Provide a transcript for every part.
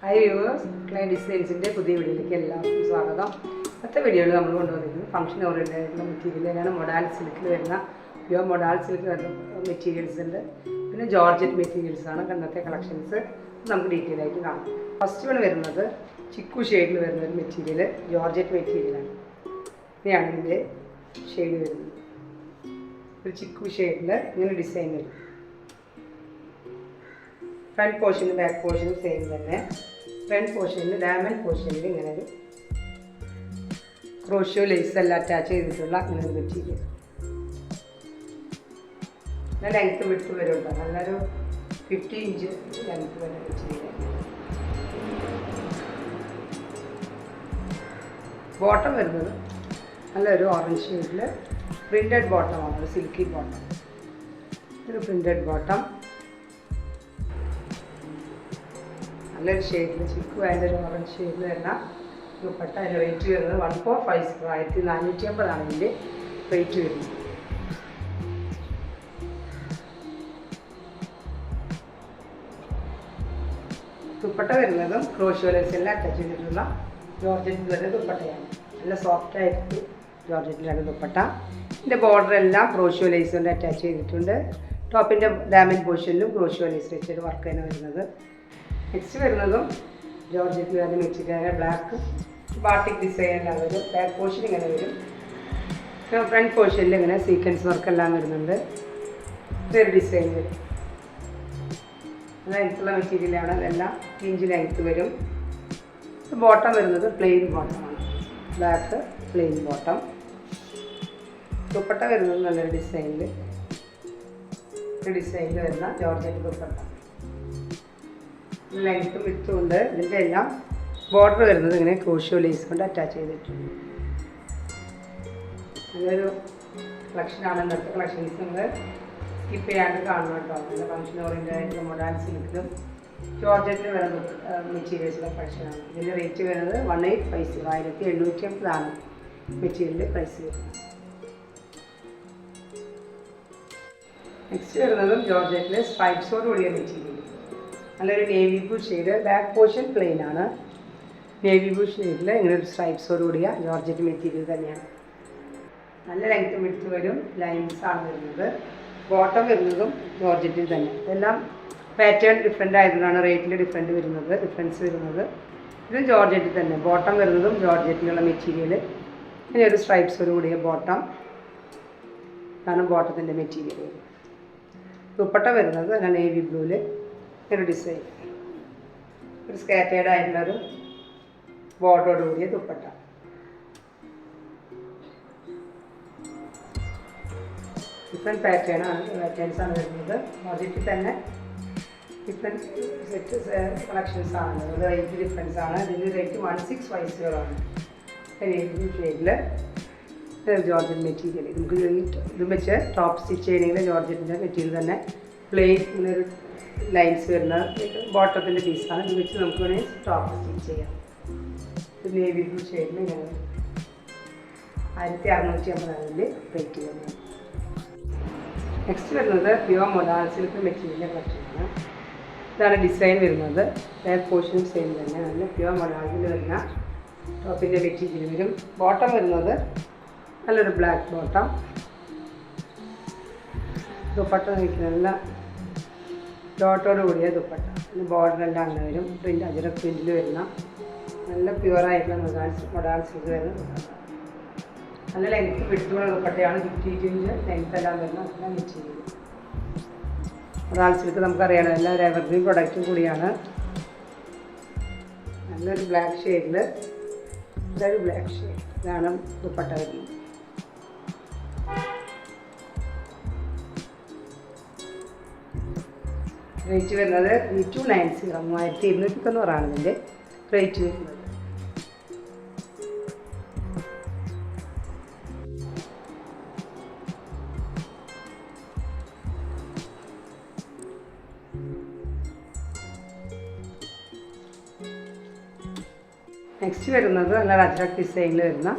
Hi viewers, ക്ലൈ ഡിസൈൻസിൻ്റെ പുതിയ വീഡിയോയിലേക്ക് എല്ലാവർക്കും സ്വാഗതം. അടുത്ത വീഡിയോയിൽ നമ്മൾ കൊണ്ടുവന്നിരിക്കുന്നത് ഫംഗ്ഷൻ ഓറിയൻറ്റഡ് ആയിട്ടുള്ള മെറ്റീരിയലാണ്. മൊഡാൽ സിൽക്കിൽ വരുന്ന പ്യുവർ മൊഡാൽ സിൽക്ക് വരുന്ന മെറ്റീരിയൽസ് ഉണ്ട്. പിന്നെ ജോർജറ്റ് മെറ്റീരിയൽസാണ് ഇന്നത്തെ കളക്ഷൻസ്. നമുക്ക് ഡീറ്റെയിൽ ആയിട്ട് കാണാം. ഫസ്റ്റ് വൺ വരുന്നത് ചിക്കു ഷെയ്ഡിൽ വരുന്ന ഒരു മെറ്റീരിയൽ, ജോർജറ്റ് മെറ്റീരിയലാണ്. ഇങ്ങനെയാണ് ഇതിൻ്റെ ഷെയ്ഡ് വരുന്നത്. ഒരു ചിക്കു ഷെയ്ഡിൽ ഇങ്ങനെ ഡിസൈൻ വരും. ഫ്രണ്ട് പോർഷനും ബാക്ക് പോർഷനും സെയിം തന്നെ. ഫ്രണ്ട് പോർഷനിൽ ഡയമണ്ട് പോർഷനിൽ ഇങ്ങനെ ഒരു ക്രോഷ്യോ ലേസ് എല്ലാം അറ്റാച്ച് ചെയ്തിട്ടുള്ള ഇങ്ങനെ ഒരു മെറ്റീരിയൽ. നല്ല ലെങ്ത്ത് വിട്ട് വരുന്നുണ്ട്. നല്ലൊരു 50 ഇഞ്ച് ലെങ്ത്ത് വരുന്ന മെറ്റീരിയൽ. ബോട്ടം വരുന്നത് നല്ലൊരു ഓറഞ്ച് ഷെയ്ഡിൽ പ്രിൻറ്റഡ് ബോട്ടമാണ്, ഒരു സിൽക്കി ബോട്ടം. ഒരു പ്രിൻറ്റഡ് ബോട്ടം നല്ലൊരു ഷെയ്ഡിൽ ചിക്കു അതിൻ്റെ ഒരു ഓറഞ്ച് ഷെയ്ഡിൽ വരുന്ന ദുപ്പട്ട. അതിൻ്റെ റേറ്റ് വരുന്നത് 1450, 1450 ഇതിൻ്റെ റേറ്റ് വരുന്നത്. ദുപ്പട്ട വരുന്നതും ക്രോഷ്യോ ലേസിൽ അറ്റാച്ച് ചെയ്തിട്ടുള്ള ജോർജറ്റിൽ വരുന്ന ദുപ്പട്ടയാണ്. നല്ല സോഫ്റ്റ് ആയിട്ട് ജോർജറ്റിലാണ് ദുപ്പട്ട. ഇതിൻ്റെ ബോർഡർ എല്ലാം ക്രോഷ്യോ ലേസ് കൊണ്ട് അറ്റാച്ച് ചെയ്തിട്ടുണ്ട്. ടോപ്പിൻ്റെ ഡാമേജ് പോർഷനിലും ക്രോഷ്യോ ലേസ് വെച്ചൊരു വർക്ക് തന്നെ വരുന്നത്. നെക്സ്റ്റ് വരുന്നതും ജോർജറ്റിൽ വരുന്ന മെറ്റീരിയൽ, ബ്ലാക്ക് ബാട്ടിക് ഡിസൈനെല്ലാം വരും. ബാക്ക് പോർഷൻ ഇങ്ങനെ വരും. ഫ്രണ്ട് പോർഷനിൽ ഇങ്ങനെ സീക്വൻസ് വർക്കെല്ലാം വരുന്നുണ്ട്. ഇതൊരു ഡിസൈൻ വരും. ലെങ്ത്തുള്ള മെറ്റീരിയലാണ്. അതെല്ലാം 5 ഇഞ്ച് ലെങ്ത്ത് വരും. ബോട്ടം വരുന്നത് പ്ലെയിൻ ബോട്ടമാണ്. Black plain bottom. ദുപ്പട്ട വരുന്നത് നല്ലൊരു ഡിസൈനിൽ വരുന്ന ജോർജറ്റ് ദുപ്പട്ട. ലെങ്ത്തും വിത്തും ഉണ്ട്. ഇതിൻ്റെ എല്ലാം ബോർഡർ വരുന്നത് ഇങ്ങനെ ക്രോഷ്യോ ലേസ് കൊണ്ട് അറ്റാച്ച് ചെയ്തിട്ടുണ്ട്. നല്ലൊരു കളക്ഷനാണ്. ഇന്നത്തെ കളക്ഷൻസ് നിങ്ങൾ സ്കിപ്പ് ചെയ്യാണ്ട് കാണണം കേട്ടോ. നല്ല ഫംഗ്ഷൻ ഓറിയൻറ്റഡ് ആയിട്ടുള്ള മൊഡാൽ സിൽക്കിലും ജോർജറ്റിൽ വരുന്ന മെറ്റീരിയൽസിലെ കളക്ഷനാണ്. ഇതിൻ്റെ റേറ്റ് വരുന്നത് 1850, 1750 മെറ്റീരിയലിൻ്റെ പ്രൈസ് വരുന്നത്. നെക്സ്റ്റ് വരുന്നതും ജോർജറ്റിലെ സ്ട്രൈപ്സോട് കൂടിയ മെറ്റീരിയൽ. നല്ലൊരു navy blue shade. Back portion plain ആണ്. നേവി ബ്ലൂ ഷെയ്ഡിൽ ഇങ്ങനെ ഒരു സ്ട്രൈപ്സോട് കൂടിയ ജോർജറ്റ് മെറ്റീരിയൽ തന്നെയാണ്. നല്ല ലെങ്ത്ത് വിടുത്ത് വരും. ലൈൻസാണ് വരുന്നത്. ബോട്ടം വരുന്നതും ജോർജറ്റിൽ തന്നെ. ഇതെല്ലാം പാറ്റേൺ ഡിഫറെൻ്റ് ആയതുകൊണ്ടാണ് റേറ്റിൽ ഡിഫറൻസ് വരുന്നത്. ഇതും ജോർജറ്റിൽ തന്നെ. ബോട്ടം വരുന്നതും ജോർജറ്റിലുള്ള മെറ്റീരിയൽ. ഇങ്ങനെ ഒരു സ്ട്രൈപ്സോട് കൂടിയ ബോട്ടം ആണ് ബോട്ടത്തിൻ്റെ മെറ്റീരിയൽ. ദുപ്പട്ട വരുന്നത് നല്ല നേവി ബ്ലൂവിൽ ഒരു ഡിസൈൻ, ഒരു സ്കാറ്റേഡ് ആയിട്ടുള്ളൊരു ബോർഡറോട് കൂടിയ ദുപ്പട്ട. ഡിഫറെൻറ്റ് പാറ്റേൺസാണ് വരുന്നത്. ജോർജറ്റിൽ തന്നെ ഡിഫറെൻറ്റ് സെറ്റ് കളക്ഷൻസ് ആണ്. അത് റേറ്റ് ഡിഫറൻസ് ആണ്. ഇതിൻ്റെ റേറ്റ് 1650 ആണ്. നേവി ഷെയ്ഡിൽ ജോർജറ്റ് മെറ്റീരിയൽ. നമുക്ക് ഇത് വെച്ച് ടോപ്പ് സ്റ്റിച്ച് ചെയ്യണമെങ്കിൽ ജോർജറ്റിൻ്റെ മെറ്റീരിയൽ തന്നെ പ്ലെയിൻ ഇങ്ങനെ ഒരു ലൈൻസ് വരുന്ന ബോട്ടത്തിൻ്റെ പീസാണ്. ഇത് വെച്ച് നമുക്ക് വേണമെങ്കിൽ ടോപ്പ് സ്റ്റിച്ച് ചെയ്യാം. ഇത് നേവി ബ്ലൂ ഷെയ്ഡിൽ ഇങ്ങനെ 1650 റേറ്റ് വരുന്നത്. നെക്സ്റ്റ് വരുന്നത് പ്യുവർ മൊഡാൽ സിൽക്ക് മെറ്റീരിയലിൻ്റെ കളക്ഷനാണ്. ഇതാണ് ഡിസൈൻ വരുന്നത്. ബാക്ക് പോർഷനും സെയിം തന്നെ. നല്ല പ്യുവർ മൊഡാലിൽ വരുന്ന ടോപ്പിൻ്റെ മെറ്റീരിയൽ വരും. ബോട്ടം വരുന്നത് നല്ലൊരു ബ്ലാക്ക് ബോട്ടം. ദുപ്പട്ട നിൽക്കുന്ന ഡോട്ടോട് കൂടിയ ദുപ്പട്ട. ബോർഡറെല്ലാം അങ്ങനെ വരും. അജറക് പ്രിൻറ്റിൽ വരുന്ന നല്ല പ്യുവറായിട്ടുള്ള മൊഡാൽ സിൽക്ക് വരുന്ന ദുപ്പട്ട. നല്ല ലെങ്ത്ത് വിട്ടുള്ള ദുപ്പട്ടയാണ്. 52 ഇഞ്ച് ലെങ്ത്ത് എല്ലാം വരുന്ന നല്ല മെറ്റീരിയൽ. മൊഡാൽ സിൽക്ക് നമുക്കറിയാം എല്ലാം ഒരു എവർഗ്രീൻ പ്രൊഡക്റ്റും കൂടിയാണ്. നല്ലൊരു ബ്ലാക്ക് ഷെയ്ഡിൽ ഇതാണ് ദുപ്പട്ട വരുന്നത്. റേറ്റ് വരുന്നത് 3290, 3290 ഇതിൻ്റെ റേറ്റ് വരുന്നത്. നെക്സ്റ്റ് വരുന്നത് നല്ല അജ്രക് ഡിസൈനിൽ വരുന്ന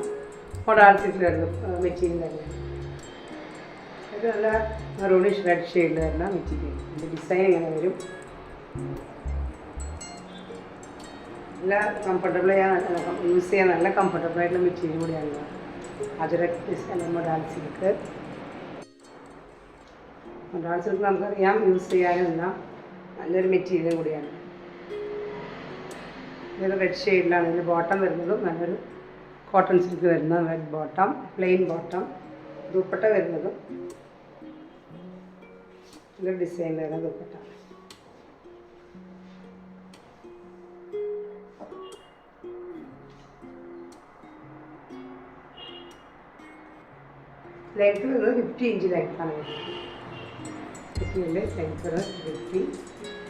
മൊഡാൽ സിൽക്കിൽ വരുന്ന മെറ്റീരിയൽ തന്നെയാണ്. ഇത് നല്ല മെറൂണിഷ് റെഡ് ഷെയ്ഡിൽ വരുന്ന മെറ്റീരിയൽ. ഇതിൻ്റെ ഡിസൈൻ ഇങ്ങനെ വരും. നല്ല കംഫർട്ടബിൾ യൂസ് ചെയ്യാൻ നല്ല കംഫർട്ടബിൾ ആയിട്ടുള്ള മെറ്റീരിയൽ കൂടിയാണ് Ajrakh modal silk. Modal silk നമുക്കറിയാം യൂസ് ചെയ്യാനുള്ള നല്ലൊരു മെറ്റീരിയൽ കൂടിയാണ്. ഇതൊരു റെഡ് ഷെയ്ഡിലാണ് ഇതിൻ്റെ ബോട്ടം വരുന്നതും നല്ലൊരു കോട്ടൺ സിൽക്ക് വരുന്ന red bottom, plain bottom. Dupatta വരുന്നതും നല്ലൊരു ഡിസൈൻ വരുന്ന ദുപ്പട്ട. ലെങ്ത് വരുന്നത് 50 ഇഞ്ച് ലെങ്ത്താണ് വരുന്നത്. ലെങ്ത് വരുന്നത് 50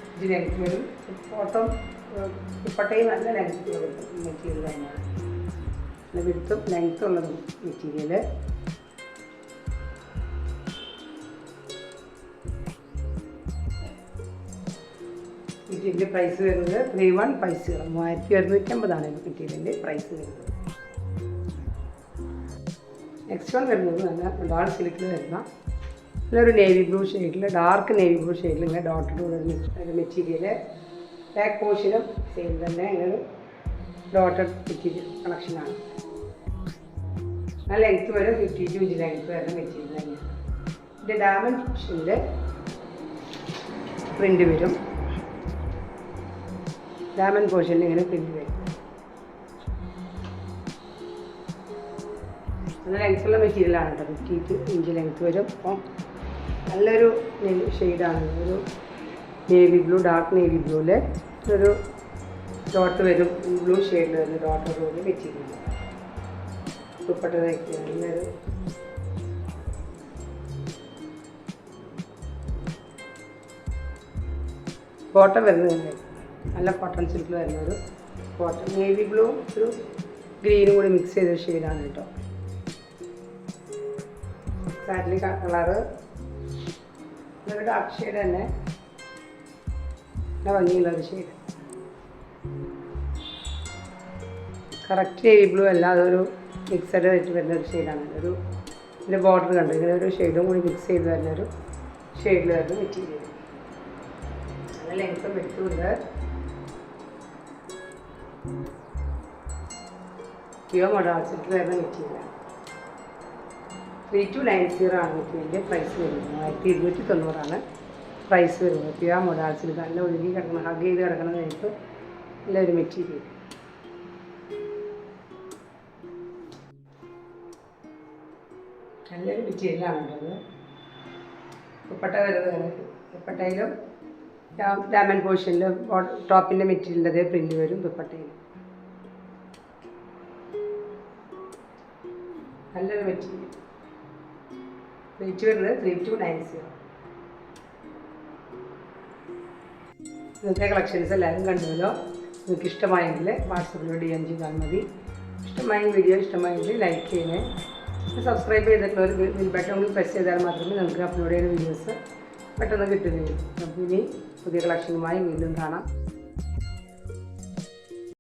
ഇഞ്ച് ലെങ്ത് വരും. ബോട്ടം ദുപ്പട്ടയും നല്ല ലെങ്ത് വരും മെറ്റീരിയൽ തന്നെയാണ്. നല്ല വിടുത്തും ലെങ്ത്തും ഉള്ളതും മെറ്റീരിയൽ. മെറ്റീരിയലിൻ്റെ പ്രൈസ് വരുന്നത് 3150, 3150 മെറ്റീരിയലിൻ്റെ പ്രൈസ് വരുന്നത്. നെക്സ്റ്റ് വൺ വരുന്നത് നല്ല ഡാർക്ക് സിൽക്കിൽ വരുന്ന നല്ലൊരു നേവി ബ്ലൂ ഷെയ്ഡിൽ, ഡാർക്ക് നേവി ബ്ലൂ ഷെയ്ഡിൽ ഇങ്ങനെ ഡോട്ടഡ് ഉള്ള മെറ്റീരിയൽ. ബാക്ക് പോർഷനും സെയിം തന്നെ ഇങ്ങനെ ഡോട്ടഡ് മെറ്റീരിയൽ കളക്ഷനാണ്. നല്ല ലെങ്ത്ത് വരും, 52 ഇഞ്ച് ലെങ്ത്ത് വരുന്ന മെറ്റീരിയൽ തന്നെയാണ്. ഇതിൻ്റെ ഡയമണ്ട് പോർഷനിൽ പ്രിൻ്റ് വരും. ഡയമണ്ട് പോർഷനിൽ ഇങ്ങനെ പ്രിൻ്റ് വരും. നല്ല ലെങ്ത്തുള്ള മെറ്റീരിയലാണ് കേട്ടോ. 52 ഇഞ്ച് ലെങ്ത്ത് വരും. അപ്പം നല്ലൊരു ഷെയ്ഡാണ്. ഒരു നേവി ബ്ലൂ, ഡാർക്ക് നേവി ബ്ലൂവിൽ ഒരു ഡോട്ട് വരും. ബ്ലൂ ഷെയ്ഡിൽ വരുന്ന ഡോട്ട് പോലെ മെറ്റീരിയൽ. ദുപ്പട്ട തയ്ക്കുകയാണ്. നല്ലൊരു ബോട്ടം വരുന്നത് നല്ല കോട്ടൺ സിൽക്കിൽ വരുന്നൊരു കോട്ടൺ നേവി ബ്ലൂ ഒരു ഗ്രീനും കൂടി മിക്സ് ചെയ്ത ഷെയ്ഡാണ് കേട്ടോ. സാറ്റിൻ കളറ് നല്ലൊരു ഡാർക്ക് ഷെയ്ഡ് തന്നെ, നല്ല ഭംഗിയുള്ളൊരു ഷെയ്ഡ്. കറക്റ്റ് നേവി ബ്ലൂ അല്ല, അതൊരു മിക്സഡ് ആയിട്ട് വരുന്നൊരു ഷെയ്ഡാണ്. ഒരു ഇതിൻ്റെ ബോർഡർ കണ്ടു ഇങ്ങനെ ഒരു ഷെയ്ഡും കൂടി മിക്സ് ചെയ്ത് വരുന്നൊരു ഷെയ്ഡിൽ വരുന്ന മെറ്റീരിയൽ. നല്ല ലെങ്ത്തും വെട്ടുമുണ്ട്. പ്യുവർ മൊഡാൾ സിൽക്കിൽ വരുന്ന മെറ്റീരിയലാണ്. 3290 ആണ് മെറ്റീരിയലിൻ്റെ പ്രൈസ് വരുന്നത്. 1290 പ്രൈസ് വരുന്നത്. പ്യുവർ മൊഡാൾ സിൽക്ക് നല്ല ഒഴുകി കിടക്കുന്ന, ഹഗ് ചെയ്ത് കിടക്കുന്ന ടൈപ്പ് നല്ലൊരു മെറ്റീരിയൽ. നല്ലൊരു മെറ്റീരിയലാണ് ഉള്ളത്. ദുപ്പട്ട വരുന്നത് ദുപ്പട്ടയിലും ഡയമണ്ട് പോർഷനിലും ടോപ്പിൻ്റെ മെറ്റീരിയലിൻ്റെ അതേ പ്രിൻ്റ് വരും ദുപ്പട്ടയിൽ. നല്ലൊരു മെറ്റീരിയൽ. റേറ്റ് വരുന്നത് 3290. ഇന്നത്തെ കളക്ഷൻസ് എല്ലാവരും കണ്ടുവല്ലോ. നിങ്ങൾക്ക് ഇഷ്ടമായെങ്കിൽ വാട്സപ്പിലൂടെ DM ചെയ്താൽ മതി. ഇഷ്ടമായ വീഡിയോ ഇഷ്ടമായെങ്കിൽ ലൈക്ക് ചെയ്യണേ. സബ്സ്ക്രൈബ് ചെയ്തിട്ടുള്ളവർ ബെൽ ബട്ടൺ പ്രസ് ചെയ്താൽ മാത്രമേ നമുക്ക് അപ്ലോഡ് ചെയ്യുന്ന വീഡിയോസ് പെട്ടെന്ന് കിട്ടുകയുള്ളൂ. നമുക്ക് ഇനി പുതിയ കളക്ഷനുമായി വീണ്ടും കാണാം.